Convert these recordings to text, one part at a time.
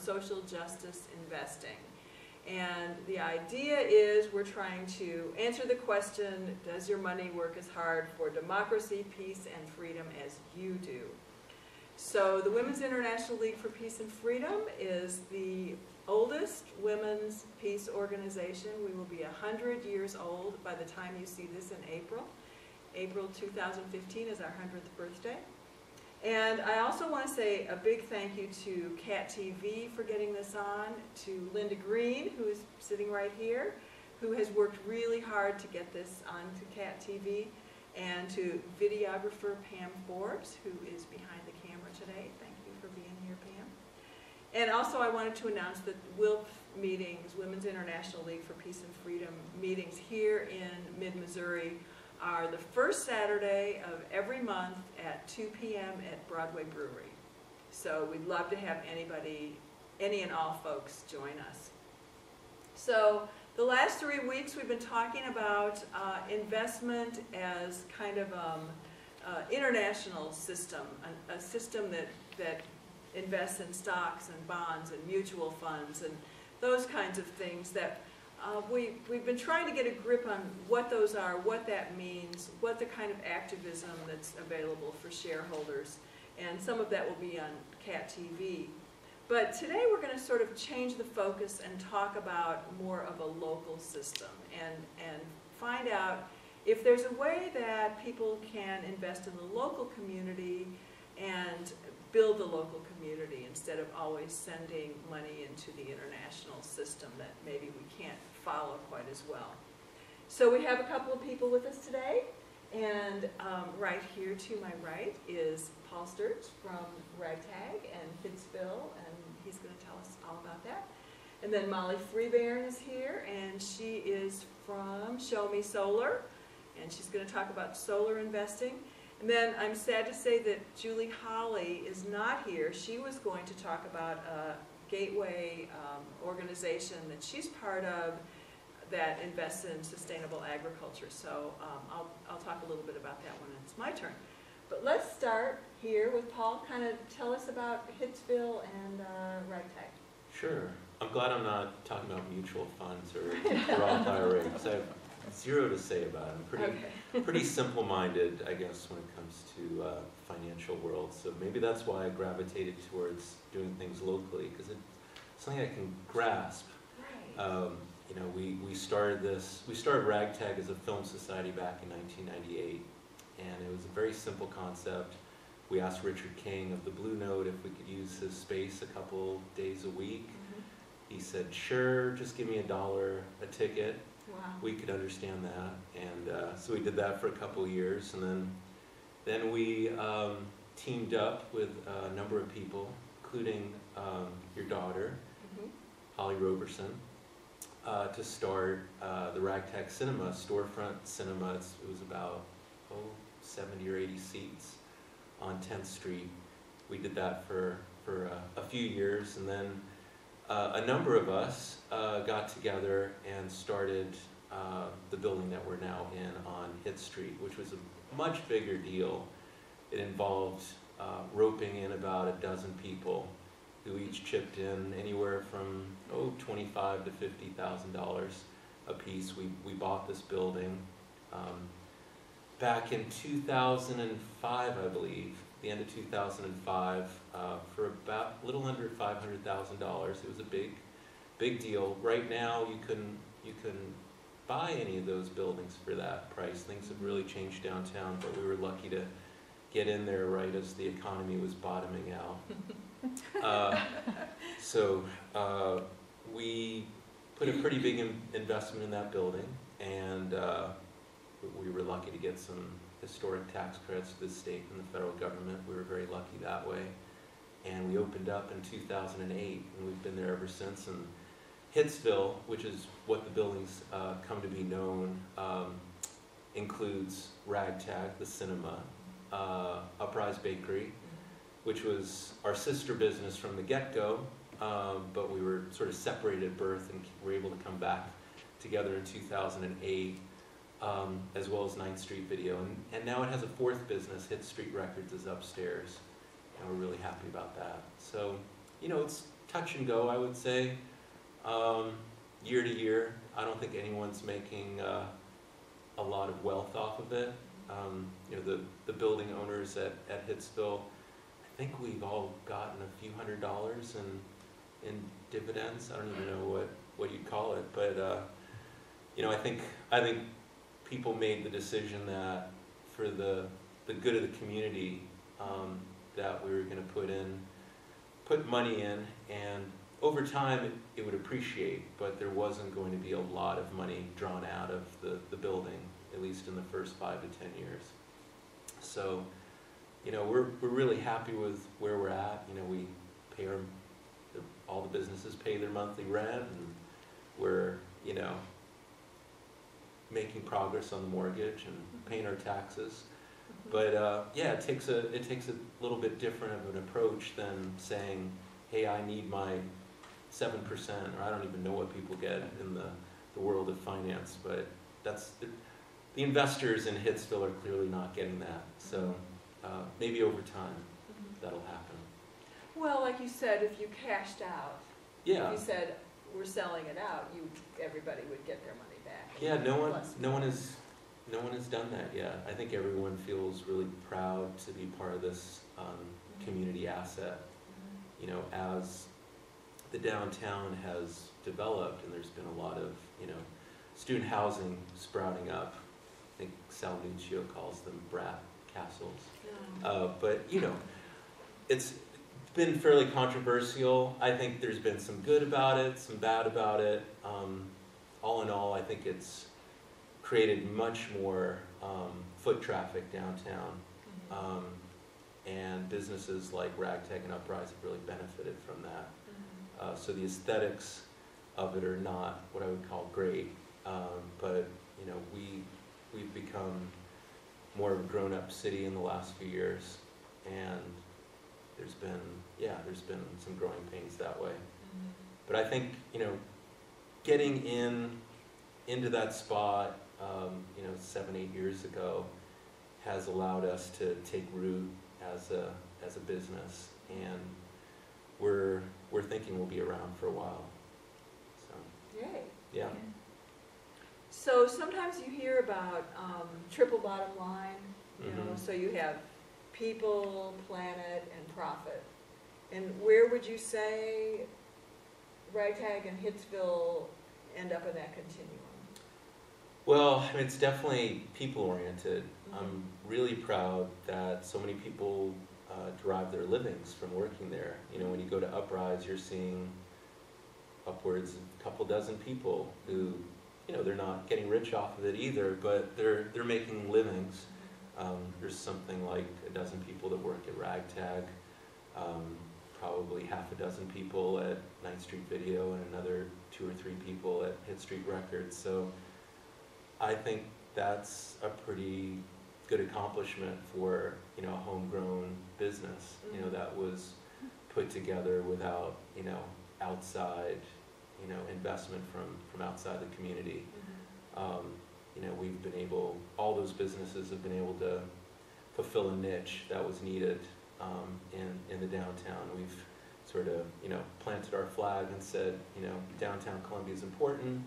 social justice investing. And the idea is we're trying to answer the question, does your money work as hard for democracy, peace, and freedom as you do? So the Women's International League for Peace and Freedom is the oldest women's peace organization. We will be 100 years old by the time you see this in April. April 2015 is our 100th birthday. And I also want to say a big thank you to Cat TV for getting this on, to Linda Green, who is sitting right here, who has worked really hard to get this onto Cat TV, and to videographer Pam Forbes, who is behind the camera today. Thank you for being here, Pam. And also I wanted to announce that WILPF meetings, Women's International League for Peace and Freedom meetings here in mid-Missouri are the first Saturday of every month at 2 p.m. at Broadway Brewery. So we'd love to have anybody, any and all folks join us. So the last 3 weeks we've been talking about investment as kind of international system, a system that invests in stocks and bonds and mutual funds and those kinds of things that we've been trying to get a grip on what those are, what that means, what the kind of activism that's available for shareholders, and some of that will be on Cat TV. But today we're going to sort of change the focus and talk about more of a local system and find out if there's a way that people can invest in the local community and build the local community instead of always sending money into the international system that maybe we can't follow quite as well. So we have a couple of people with us today, and right here to my right is Paul Sturts from Ragtag and Hitsville, and he's going to tell us all about that. And then Molly Freebairn is here, and she is from Show Me Solar, and she's going to talk about solar investing. And then I'm sad to say that Julie Holly is not here. She was going to talk about a gateway organization that she's part of that invests in sustainable agriculture. So I'll talk a little bit about that when it's my turn. But let's start here with Paul. Kind of tell us about Hitsville and Ragtag. Sure. I'm glad I'm not talking about mutual funds or Roth IRA, because I have zero to say about it. I'm pretty simple-minded, I guess, when it comes to financial world. So maybe that's why I gravitated towards doing things locally, because it's something I can grasp. Right. You know, we started Ragtag as a film society back in 1998, and it was a very simple concept. We asked Richard King of the Blue Note if we could use his space a couple days a week. Mm-hmm. He said, sure, just give me $1 a ticket. Wow. We could understand that, and so we did that for a couple of years, and then we teamed up with a number of people, including your daughter, Mm-hmm. Holly Roberson, to start the Ragtag Cinema, storefront cinema. It was about 70 or 80 seats on 10th Street. We did that for a few years, and then a number of us got together and started the building that we're now in on Hitt Street, which was a much bigger deal. It involved roping in about a dozen people who each chipped in anywhere from $25,000 to $50,000 a piece. We bought this building back in 2005, I believe, the end of 2005, for about a little under $500,000. It was a big deal. Right now, you couldn't buy any of those buildings for that price. Things have really changed downtown, but we were lucky to get in there right as the economy was bottoming out. So we put a pretty big investment in that building, and we were lucky to get some historic tax credits to the state and the federal government. We were very lucky that way. And we opened up in 2008, and we've been there ever since. And Hitsville, which is what the building's come to be known, includes Ragtag, the cinema, Uprise Bakery, which was our sister business from the get-go, but we were sort of separated at birth and were able to come back together in 2008, as well as 9th Street Video. And now it has a fourth business, Hitt Street Records is upstairs, and we're really happy about that. So, you know, it's touch and go, I would say. Year to year, I don't think anyone's making a lot of wealth off of it. You know, the building owners at Hitsville, I think we've all gotten a few $100s in dividends. I don't even know what you'd call it, but you know, I think people made the decision that for the good of the community, that we were going to put money in, and over time it would appreciate, but there wasn't going to be a lot of money drawn out of the building, at least in the first 5 to 10 years. So, you know, we're really happy with where we're at. You know, we pay all the businesses pay their monthly rent, and we're, you know, making progress on the mortgage and paying our taxes. But yeah, it takes a little bit different of an approach than saying, hey, I need my 7%, or I don't even know what people get in the world of finance, but that's the investors in Hitsville are clearly not getting that. So maybe over time that'll happen. Well, like you said, if you cashed out, Yeah. if you said we're selling it out, everybody would get their money back. Yeah, no one has done that yet. I think everyone feels really proud to be part of this community asset. You know, as the downtown has developed, and there's been a lot of, you know, student housing sprouting up. I think Sal Nuccio calls them brat castles. But, you know, it's been fairly controversial. I think there's been some good about it, some bad about it. All in all, I think it's created much more foot traffic downtown. And businesses like Ragtag and Uprise have really benefited from that. So the aesthetics of it are not what I would call great, but you know, we've become more of a grown-up city in the last few years, and there's been some growing pains that way. But I think, you know, getting into that spot, you know, 7-8 years ago, has allowed us to take root as a business, and we're thinking we'll be around for a while. So Yay. yeah. So sometimes you hear about triple bottom line, you know, so you have people, planet, and profit. And where would you say Ragtag and Hitsville end up in that continuum? Well, I mean, it's definitely people-oriented. I'm really proud that so many people derive their livings from working there. You know, when you go to Uprise, you're seeing upwards of a couple dozen people who, you know, they're not getting rich off of it either, but they're making livings. There's something like a dozen people that work at Ragtag, probably half a dozen people at 9th Street Video, and another 2 or 3 people at Hit Street Records. So I think that's a pretty good accomplishment for, you know, a homegrown business, you know, that was put together without, you know, outside, you know, investment from outside the community. You know, we've been able, all those businesses have been able to fulfill a niche that was needed in the downtown. We've sort of, you know, planted our flag and said, you know, downtown Columbia is important.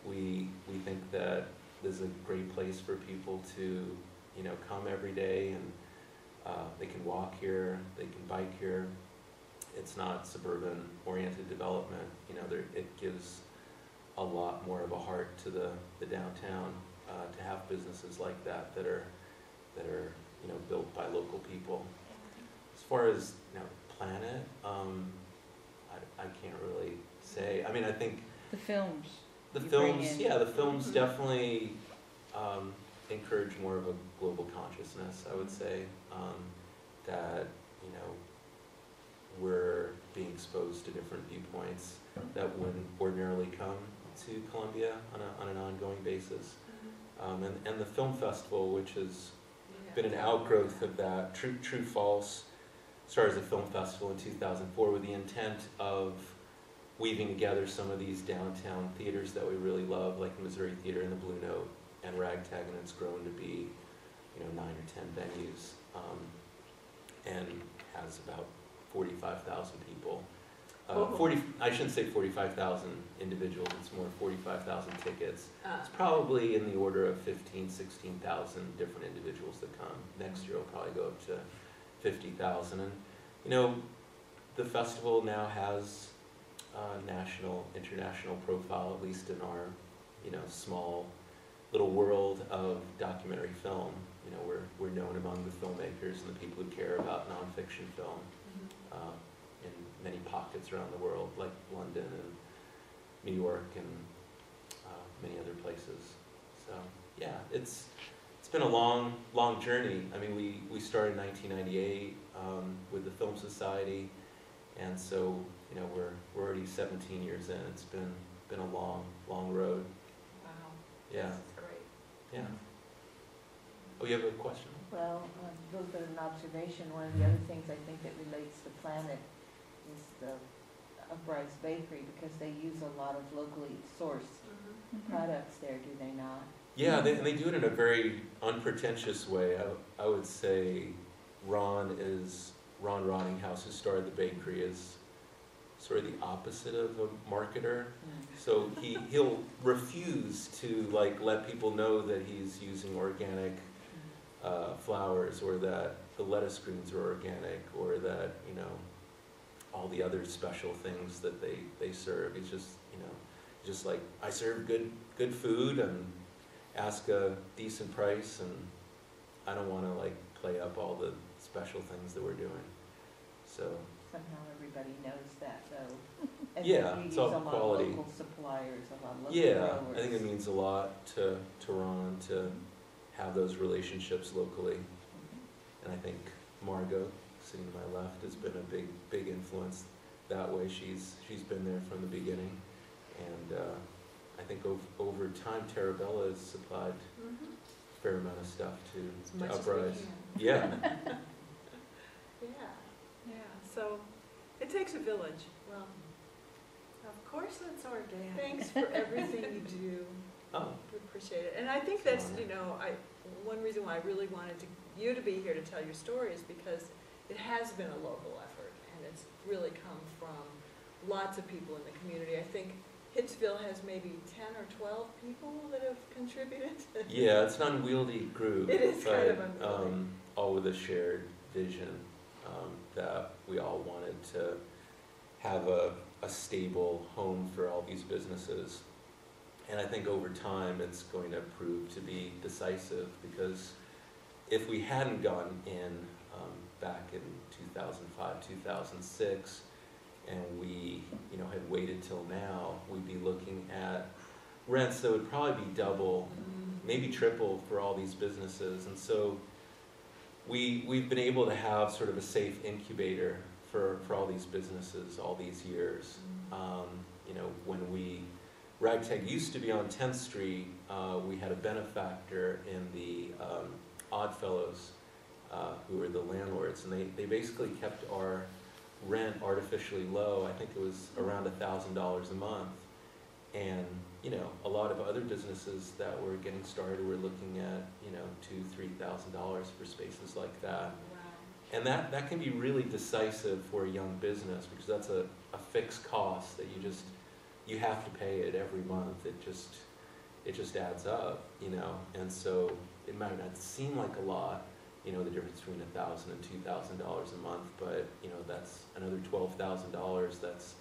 We think that this is a great place for people to, you know, come every day, and they can walk here, they can bike here. It's not suburban-oriented development. You know, it gives a lot more of a heart to the downtown to have businesses like that are you know, built by local people. As far as, you know, planet, I can't really say. I mean, I think the films. The films definitely encourage more of a global consciousness, I would say, that, you know, we're being exposed to different viewpoints that wouldn't ordinarily come to Columbia on an ongoing basis. And the film festival, which has been an outgrowth of that. True False started as a film festival in 2004 with the intent of weaving together some of these downtown theaters that we really love, like the Missouri Theater and the Blue Note and Ragtag, and it's grown to be, you know, 9 or 10 venues, and has about 45,000 people I shouldn't say 45,000 individuals, it's more 45,000 tickets. Ah. It's probably in the order of 15, 16,000 different individuals that come. Next year will probably go up to 50,000. And, you know, the festival now has national, international profile, at least in our, you know, small little world of documentary film. You know, we're known among the filmmakers and the people who care about nonfiction film in many pockets around the world, like London and New York and many other places. So yeah, it's been a long journey. I mean, we started in 1998 with the Film Society, and so you know we're already 17 years in. It's been a long road. Wow. Yeah. This is great. Yeah. Oh, you have a question? Well, a little bit of an observation. One of the other things I think that relates to Planet is the Uprise Bakery, because they use a lot of locally sourced products there, do they not? Yeah, and they do it in a very unpretentious way. I would say Ron Rottinghouse, who started the bakery, is sort of the opposite of a marketer. So he'll refuse to let people know that he's using organic flowers, or that the lettuce greens are organic, or that, you know, all the other special things that they serve. He's just, you know, just like, I serve good food and ask a decent price, and I don't want to play up all the special things that we're doing. So Somehow everybody knows that, though. And yeah, we it's use all a lot quality. of local suppliers, a lot of local Yeah, growers. I think it means a lot to Ron to have those relationships locally. And I think Margot, sitting to my left, has been a big influence that way. She's been there from the beginning, and I think over time Tarabella has supplied a fair amount of stuff As to much Uprise. as we can. Yeah. Yeah. So it takes a village. Well, Of course it's organic. thanks for everything you do. Oh, We appreciate it. And I think It's an that's, honor. you know, one reason why I really wanted you to be here to tell your story is because it has been a local effort, and it's really come from lots of people in the community. I think Hitsville has maybe 10 or 12 people that have contributed. yeah, it's an unwieldy group. It is kind of but, unwieldy. all with a shared vision that we all wanted to have a stable home for all these businesses. And I think over time it's going to prove to be decisive, because if we hadn't gone in back in 2005, 2006, and we, you know, had waited till now, we'd be looking at rents that would probably be double, maybe triple for all these businesses. And so we've been able to have sort of a safe incubator for all these businesses all these years. You know, when Ragtag used to be on 10th Street, we had a benefactor in the Oddfellows, who were the landlords, and they basically kept our rent artificially low. I think it was around $1,000 a month. And, you know, a lot of other businesses that were getting started were looking at, you know, $2,000–3,000 for spaces like that. Wow. And that can be really decisive for a young business, because that's a fixed cost that you have to pay it every month. It just adds up, you know. And so it might not seem like a lot, you know, the difference between $1,000 and $2,000 a month, but, you know, that's another $12,000. That's,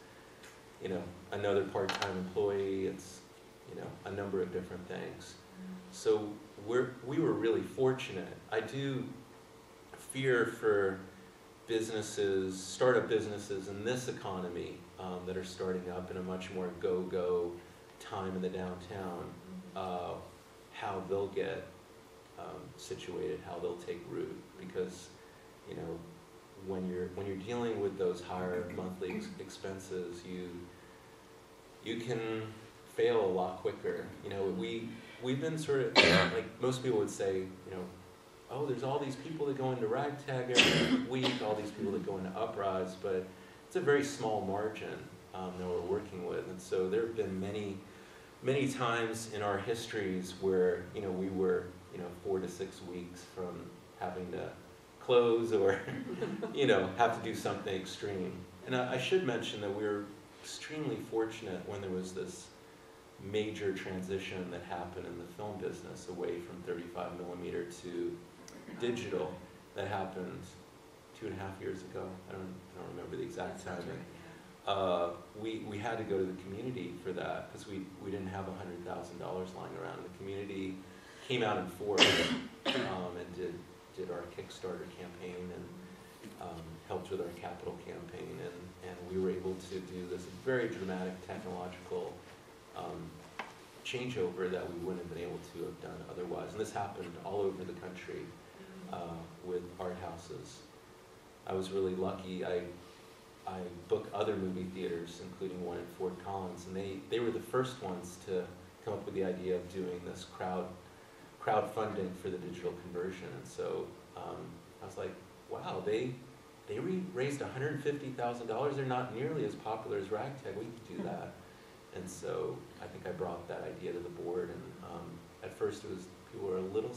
you know, another part-time employee. It's, you know, a number of different things. So we were really fortunate. I do fear for businesses, startup businesses in this economy that are starting up in a much more go-go time in the downtown, how they'll get situated, how they'll take root, because, you know, when you're dealing with those higher monthly expenses, you can fail a lot quicker. You know, we've been sort of like most people would say, you know, oh, there's all these people that go into Ragtag every week, all these people that go into Uprise, but it's a very small margin that we're working with. And so there have been many times in our histories where, you know, we were, you know, 4 to 6 weeks from having to close or, you know, have to do something extreme. And I should mention that we were extremely fortunate when there was this major transition that happened in the film business away from 35 millimeter to digital. That happened 2.5 years ago. I don't remember the exact That sounds timing. right, We had to go to the community for that because we didn't have $100,000 lying around. The community came out in force and did our Kickstarter campaign and helped with our capital campaign, and we were able to do this very dramatic technological changeover that we wouldn't have been able to have done otherwise. And this happened all over the country with art houses. I was really lucky. I booked other movie theaters, including one in Fort Collins, and they were the first ones to come up with the idea of doing this crowdfunding for the digital conversion. And so I was like, wow, they raised $150,000. They're not nearly as popular as Ragtag. We could do that. And so I think I brought that idea to the board. And at first, people were a little